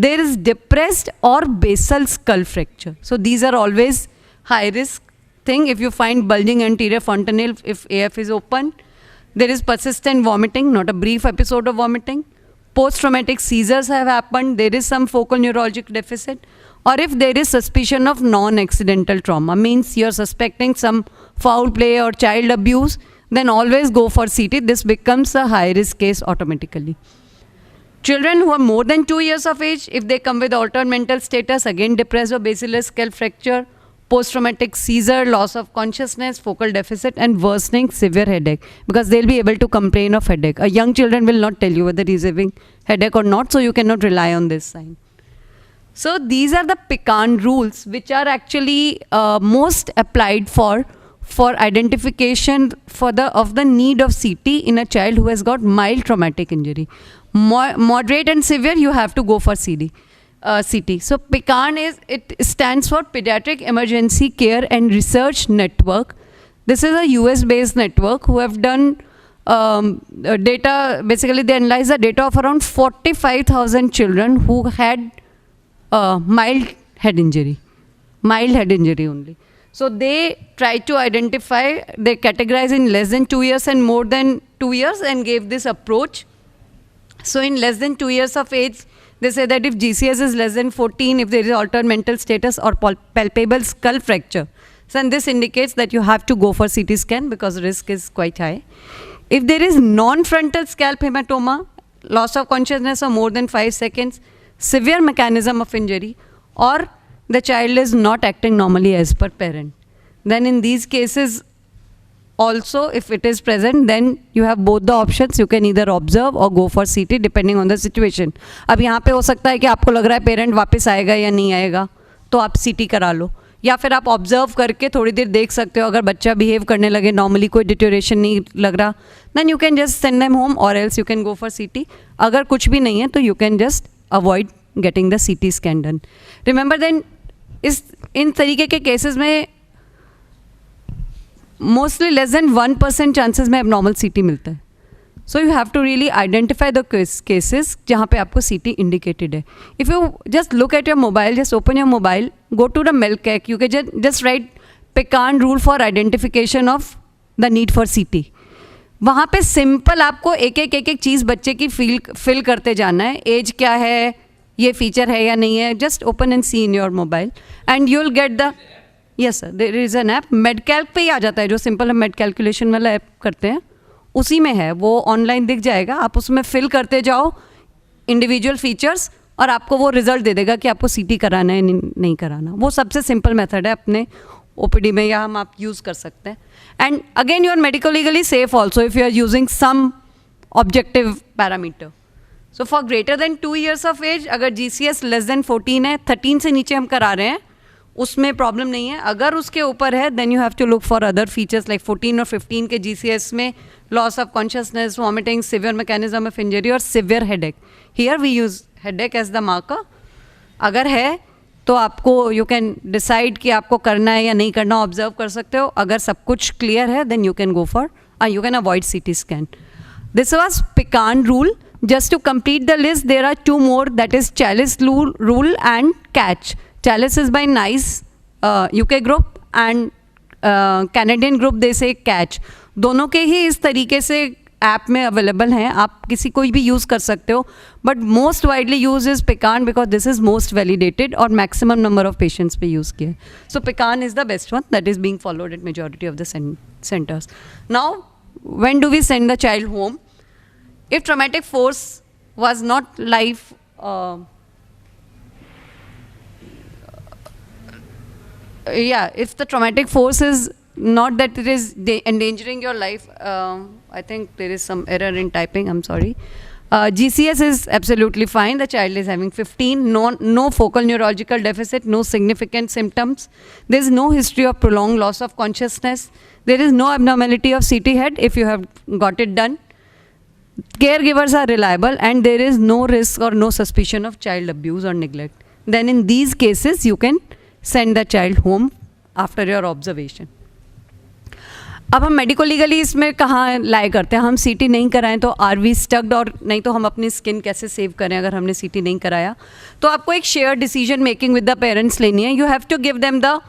There is depressed or basal skull fracture. So these are always high risk thing. If you find bulging anterior fontanelle, if AF is open, there is persistent vomiting, not a brief episode of vomiting. Post-traumatic seizures have happened. There is some focal neurologic deficit. Or if there is suspicion of non-accidental trauma, means you're suspecting some foul play or child abuse, then always go for CT. This becomes a high-risk case automatically. Children who are more than 2 years of age, if they come with altered mental status, again depressed or basilar skull fracture, post-traumatic seizure, loss of consciousness, focal deficit, and worsening severe headache, because they'll be able to complain of headache. A young children will not tell you whether he's having headache or not, so you cannot rely on this sign. So these are the Pecan rules, which are actually most applied for identification of the need of CT in a child who has got mild traumatic injury. Moderate and severe, you have to go for CT. So PECAN it stands for Pediatric Emergency Care and Research Network. This is a US-based network who have done data. Basically, they analyze the data of around 45,000 children who had mild head injury only. So they try to identify, they categorize in less than 2 years and more than 2 years and gave this approach. So in less than 2 years of age, they say that if GCS is less than 14, if there is altered mental status or palpable skull fracture, so and this indicates that you have to go for CT scan because risk is quite high. If there is non-frontal scalp hematoma, loss of consciousness of more than 5 seconds, severe mechanism of injury, or the child is not acting normally as per parent, then in these cases also if it is present, then you have both the options. You can either observe or go for CT depending on the situation. अब यहाँ पे हो सकता है कि आपको लग रहा है पेरेंट वापस आएगा या नहीं आएगा, तो आप CT करा लो, या फिर आप ऑब्जर्व करके थोड़ी देर देख सकते हो. अगर बच्चा बिहेव करने लगे नॉर्मली, कोई डिटोरेशन नहीं लग रहा, then you can just send them home और else you can go for CT. अगर कुछ भी नहीं है तो you can just avoid getting the CT scan done. Remember then इन तरीके के केसेस में मोस्टली लेस देन 1% चांसेस में एबनॉर्मल CT मिलता है. So you have to really identify the cases जहाँ पे आपको CT इंडिकेटेड है. If you just look at your mobile, just open your mobile, go to the मिल्क एक्ट, you can just write PECARN rule for identification of the need for CT. वहाँ पे simple आपको एक एक चीज़ बच्चे की फिल करते जाना है. एज क्या है, ये फीचर है या नहीं है, just open and see in your mobile and you will get the. Yes sir, there is an app, MDCalc पे ही आ जाता है, जो सिंपल हम मेड कैलकुलेशन वाला ऐप करते हैं उसी में है, वो ऑनलाइन दिख जाएगा. आप उसमें फिल करते जाओ इंडिविजुअल फीचर्स और आपको वो रिजल्ट दे देगा कि आपको CT कराना है नहीं कराना. वो सबसे सिंपल मेथड है अपने OPD में, या हम आप यूज़ कर सकते हैं. And again you are medico legally safe also if you are using some objective parameter. So for greater than 2 years of age, अगर GCS लेस देन 14 है, 13 से नीचे हम करा रहे हैं, उसमें प्रॉब्लम नहीं है. अगर उसके ऊपर है then you have to look for other features like 14 और 15 के GCS में loss of consciousness, vomiting, severe mechanism of injury और severe headache. Here we use headache as the marker. अगर है तो आपको यू कैन डिसाइड कि आपको करना है या नहीं करना, ऑब्जर्व कर सकते हो. अगर सब कुछ क्लियर है then you can go for, you can avoid CT scan. This was PECARN rule. Just to complete the list, there are 2 more, that is Chalice rule and catch. Chalice is by NICE UK group and Canadian group they say catch. दोनों के ही इस तरीके से app में available हैं, आप किसी कोई भी यूज़ कर सकते हो, but most widely use is PECARN because this is most validated और मैक्सिमम नंबर ऑफ पेशेंट्स पे यूज़ किया है. So PECARN is the best one that is being followed at majority of the centres. Now when do we send the child home? If traumatic force was not life, if the traumatic force is not that it is endangering your life, I think there is some error in typing, I'm sorry. GCS is absolutely fine. The child is having 15, no focal neurological deficit, no significant symptoms. There is no history of prolonged loss of consciousness. There is no abnormality of CT head if you have got it done. Caregivers are reliable and there is no risk or no suspicion of child abuse or neglect. Then in these cases you can send the child home after your observation. अब हम medico legally इसमें कहाँ लाए करते हैं? हम CT नहीं कराएं तो आर वी स्टक्ड, और नहीं तो हम अपनी स्किन कैसे सेव करें अगर हमने CT नहीं कराया? तो आपको एक share decision making with the parents लेनी है. You have to give them the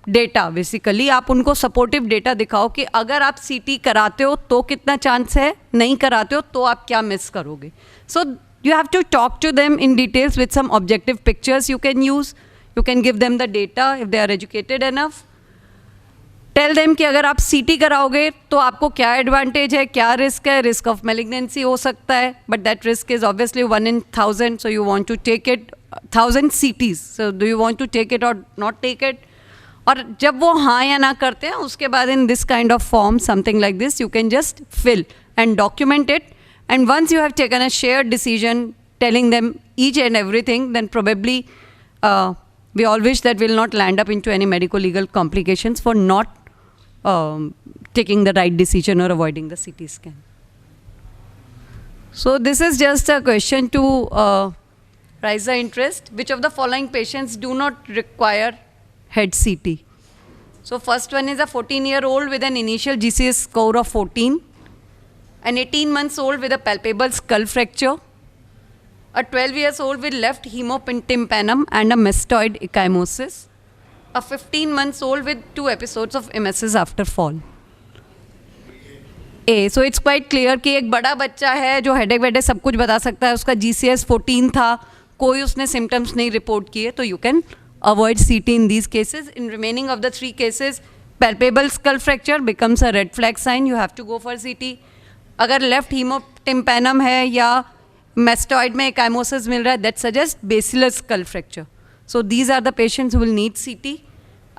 data. Basically आप उनको सपोर्टिव डेटा दिखाओ कि अगर आप CT कराते हो तो कितना चांस है, नहीं कराते हो तो आप क्या मिस करोगे. So you have to talk to them in details with some objective pictures you can use. You can give them the data if they are educated enough. Tell them कि अगर आप CT कराओगे तो आपको क्या advantage है, क्या risk है. रिस्क ऑफ मेलिग्नेंसी हो सकता है, but that risk is obviously 1 in 1000, so you want to take it. 1000 CTs, so do you want to take it और नॉट टेक इट? और जब वो हाँ या ना करते हैं उसके बाद in this kind of form something like this you can just fill and document it. And once you have taken a shared decision telling them each and everything, then probably we all wish that we'll not land up into any medical legal complications for not taking the right decision or avoiding the CT scan. So this is just a question to raise the interest. Which of the following patients do not require head CT? So first one is a 14-year-old with an initial GCS score of 14, an 18 months old with a palpable skull fracture, a 12 years old with left hemotympanum and a mastoid ecchymosis, a 15 months old with 2 episodes of emesis after fall. So it's quite clear कि एक बड़ा बच्चा है जो headache वेडेक सब कुछ बता सकता है, उसका GCS 14 था, कोई उसने symptoms नहीं रिपोर्ट किए, तो you can avoid CT in these cases. In remaining of the 3 cases, palpable skull fracture becomes a red flag sign, you have to go for CT. अगर left hemotympanum है या mastoid में ecchymosis मिल रहा है, that suggests basilar skull fracture. So these are the patients who will need CT.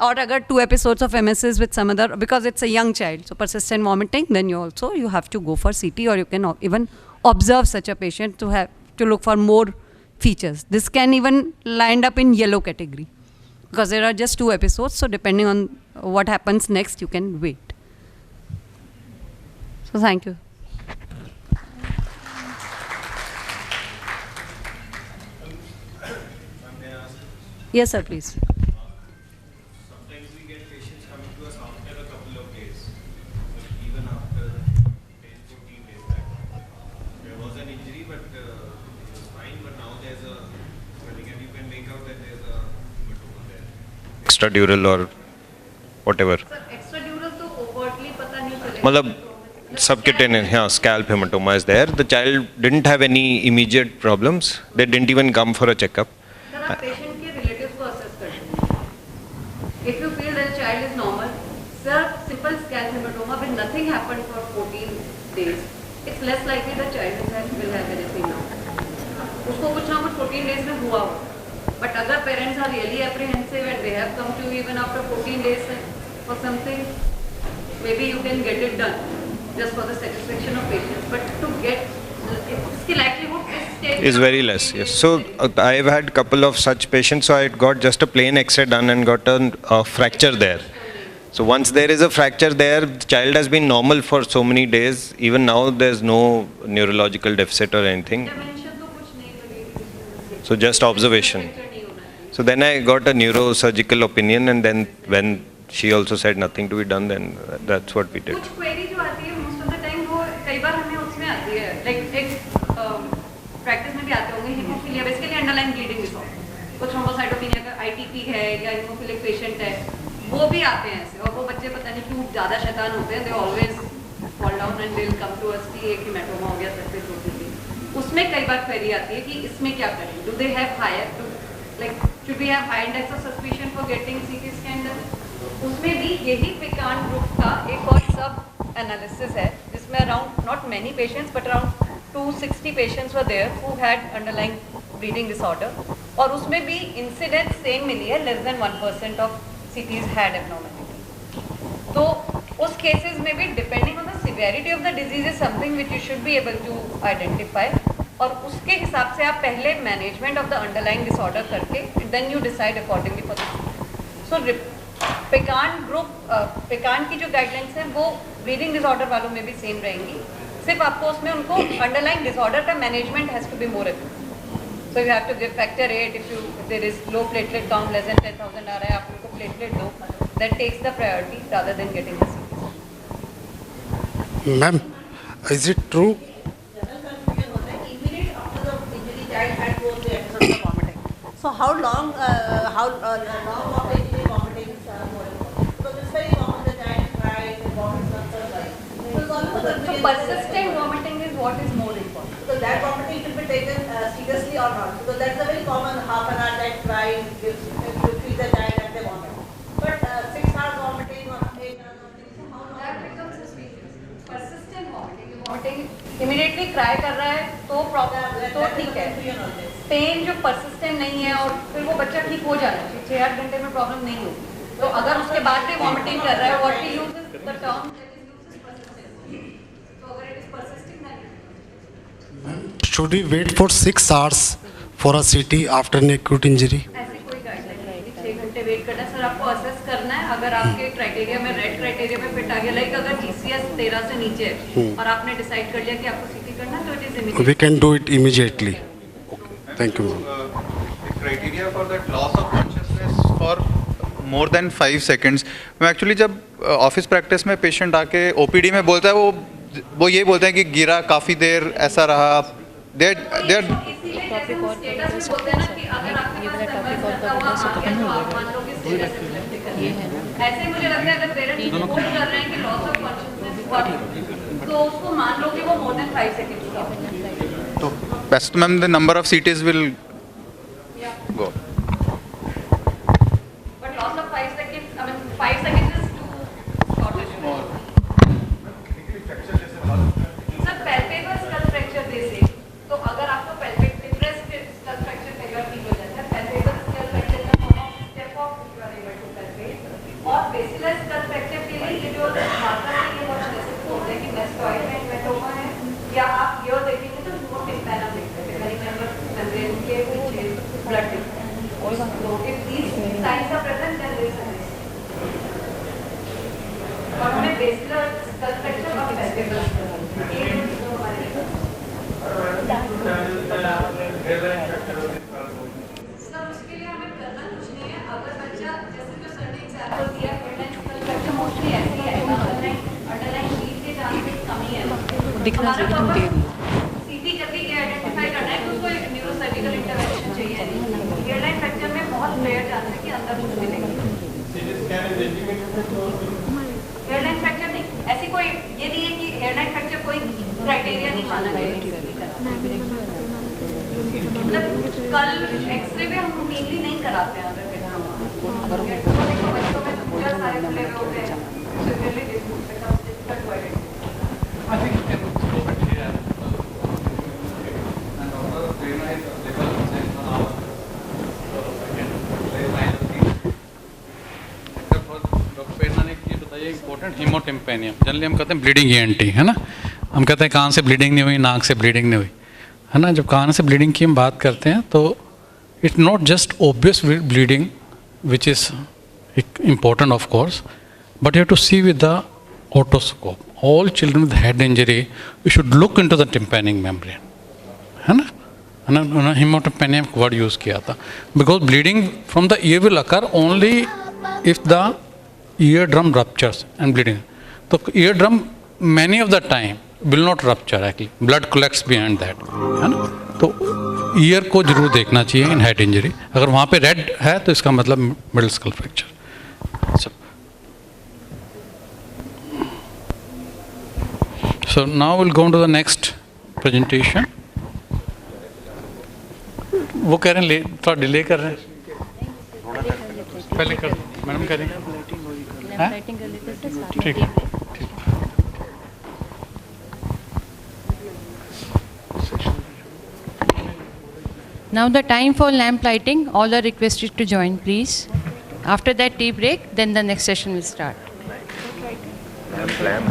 और अगर 2 episodes of MSS with some other, because it's a young child, so persistent vomiting, then you have to go for CT, or you can even observe such a patient to look for more features. This can even land up in yellow category because there are just 2 episodes. So depending on what happens next, you can wait. So thank you. Yes, sir, please. Sometimes we get patients coming to us after a couple of days, even after 10-14 days back. There was an injury, but it was fine. But now there's a swelling, and you can make out that there's a hematoma there. Extradural or whatever. Sir, extradural तो overtly पता नहीं चलेगा. मतलब subcutaneous, yeah, scalp hematoma is there. The child didn't have any immediate problems. They didn't even come for a checkup. Sir, आप patient के relatives को assess करते हैं. If you feel that the child is normal, sir, simple scalp hematoma when nothing happened for 14 days, it's less likely the child will have anything now. उसको कुछ ना कुछ 14 days में हुआ हो. But अगर parents are really apprehensive and they have come to you even after 14 days for something, maybe you can get it done just for the satisfaction of patients. But to get, इसकी likelihood is very less, yes. So I've had couple of such patients. So I got just a plain X-ray done and got a fracture there. So once there is a fracture there, the child has been normal for so many days. Even now there's no neurological deficit or anything. So just observation. So then I got a neurosurgical opinion, and then when she also said nothing to be done, then that's what we did. कुछ query जो आती है most of the time वो कई बार हमें उसमें आती है, like एक practice में भी आते होंगे haemophilia, basically underlying bleeding disorder, कुछ thrombocytopenia का ITP है या हेमोफिलिक पेशेंट है, वो भी आते हैं ऐसे, और वो बच्चे पता नहीं क्यों ज़्यादा शैतान होते हैं, they always fall down and they'll come to us कि एक हेमाटोमा हो गया सरफेस होती थी, उसमें कई बार query आती है कि इसमें क्या करें, do they have higher, like should we have high index of suspicion for getting CT scan done? उसमें भी यही पिकान ग्रुप का एक और सब एनालिसिस है जिसमें around not many patients but around 260 patients were there who had underlying bleeding disorder, और उसमें भी इंसिडेंस सेम मिली है, less than 1% of CTs had abnormality. तो उस केसेस में भी depending on the severity of the disease is something which you should be able to identify, और उसके हिसाब से आप पहले management of the underlying disorder करके then you decide accordingly for the. So पिकान group, पिकान की जो गाइडलाइंस हैं वो ब्लीडिंग डिसऑर्डर वालों में भी सेम रहेंगी, सिर्फ आपको उसमें उनको अंडरलाइंग डिसऑर्डर का management has to be more accurate. So you have to give factor 8 if there is low platelet count less than 10,000 आ रहा है, आप उनको प्लेटलेट दो, that takes the priority rather than getting the CT. Ma'am, is it true? So how long of the injury vomiting is because it's very common the child cries and vomits on So persistent vomiting is what is more important. So that vomiting should be taken seriously or not, because that's a very common half an hour that cries, you feed the child and they vomit. But 6 hours vomiting or 8 hours vomiting, how long? That becomes suspicious. Persistent vomiting immediately cry कर रहा है तो problem तो ठीक है. Pen जो persistent नहीं है और फिर वो बच्चा ठीक हो जाना चाहिए, 6-8 घंटे में प्रॉब्लम नहीं होगी. तो अगर उसके बाद भी वॉमिटिंग कर रहा है, what we use is the term that is used is persistent. तो अगर it is persisting that Should we wait for 6 hours for a CT after an acute injury? ऐसी कोई गाइडलाइन नहीं है 6 घंटे वेट करना है. सर आपको असेस करना है, अगर आपके क्राइटेरिया में रेड क्राइटेरिया में फिट आ गया, लाइक अगर GCS 13 से नीचे है और आपने डिसाइड कर लिया कि आपको CT करना है, तो it is immediate. We can do it immediately. Thank you, ma'am. The criteria for that loss of consciousness for more than 5 seconds. मैं एक्चुअली जब ऑफिस प्रैक्टिस में पेशेंट आके OPD में बोलता है, वो ये बोलते हैं कि गिरा काफ़ी देर ऐसा रहा. ऐसे मुझे लगता है अगर पेरेंट्स रिपोर्ट कर रहे हैं कि लॉस ऑफ कॉन्शियसनेस, तो उसको मान लो कि वो मोर देन 5 सेकंड्स का है. तो best ma'am, the number of CTs will go. But loss of 5 seconds, I mean 5 seconds is too short. Sir palpable skull fracture जैसे, तो अगर आपको पैल्पेबल स्कल फ्रैक्चर कई बार ठीक हो जाता है, पैल्पेबल स्कल फ्रैक्चर का form of step off you are able to palpate bacillus perspective के लिए ये जो मार्कर है ये बहुत स्पेसिफिक होते हैं कि मेस्टॉइड में मेटोमा है, या आप ये देखेंगे तो वो टिम्पैना देखते हैं मेम्ब्रेन के पीछे ब्लड दिखता है। तो if these signs are present then this और हमें बेसिलर परस्पेक्टिव और वेस्टिबुलर ये जो हमारे सब उसके लिए हमें करना कुछ नहीं है। अगर बच्चा जैसे जो सर ने एग्जांपल दिया हेडलाइन परस्पेक्टिव मोस्टली ऐसे ही आएगा, अंडरलाइन नीड के चांसेस कम ही है। दिखना चाहिए सीधी जब भी ये आइडेंटिफाई करना है कि उसको एक न्यूरोसर्जिकल इंटरवेंशन चाहिए नहीं। हेडलाइन फ्रैक्चर में बहुत रेयर चांस है कि अंदर कुछ मिलेगा। हेयरलाइन फ्रैक्चर नहीं, ऐसी कोई ये नहीं है कि हेयरलाइन फ्रैक्चर कोई क्राइटेरिया नहीं माना गया। मतलब कल एक्सरे में हम रूटीनली नहीं कराते हैं अगर देखो बच्चों में तो पूरा सारे खुले हुए होते हैं, so really difficult to identify. I think you can go back here. And also Prerna is available in our doctor Prerna ने ये बताइए इंपॉर्टेंट हीमोटिम्पेनियम। जनरली हम कहते हैं ब्लीडिंग ईएनटी, है ना, हम कहते हैं कान से ब्लीडिंग नहीं हुई, नाक से ब्लीडिंग नहीं हुई, है ना। जब कान से ब्लीडिंग की हम बात करते हैं तो it's not just obvious bleeding which is important of course, but you have to see with the otoscope. All children with head injury, you should look into the tympanic membrane, है ना। उन्होंने hemotympanium word use किया था, because bleeding from the ear will occur only if the eardrum ruptures and bleeding. तो eardrum many of the time will not rupture actually, blood collects behind that, है ना। तो year को जरूर देखना चाहिए इन हेड इंजरी। अगर वहाँ पे रेड है तो इसका मतलब middle skull fracture. So now we'll go on to the next presentation. वो कह रहे हैं थोड़ा डिले कर रहे हैं, पहले कर मैडम करेंगे, ठीक है। Now the time for lamp lighting. All are requested to join, please. After that tea break, then the next session will start. Lamp.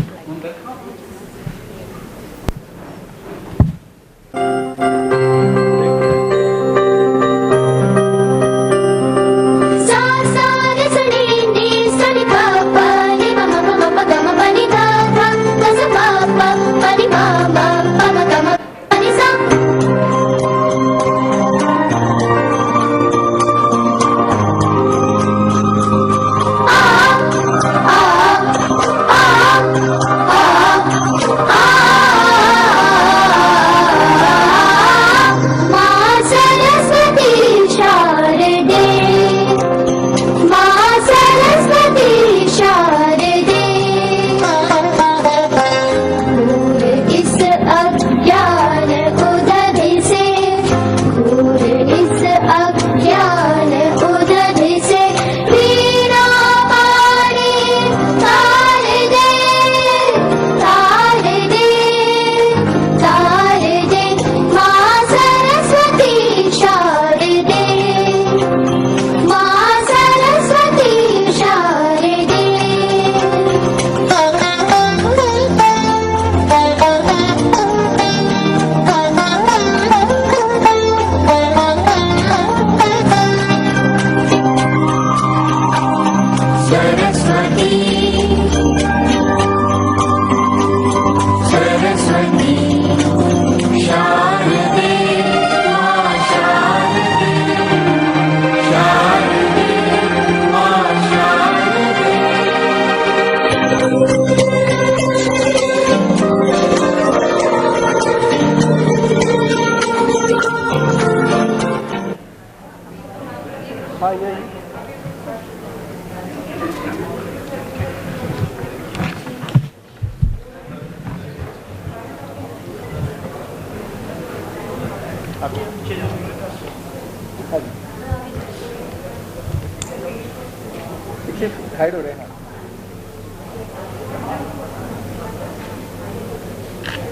Hide हो रहे हैं।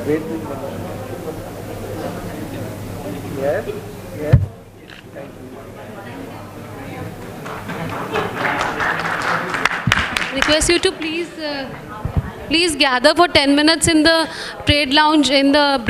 Wait yes yes thank you. request you to please gather for 10 minutes in the trade lounge in the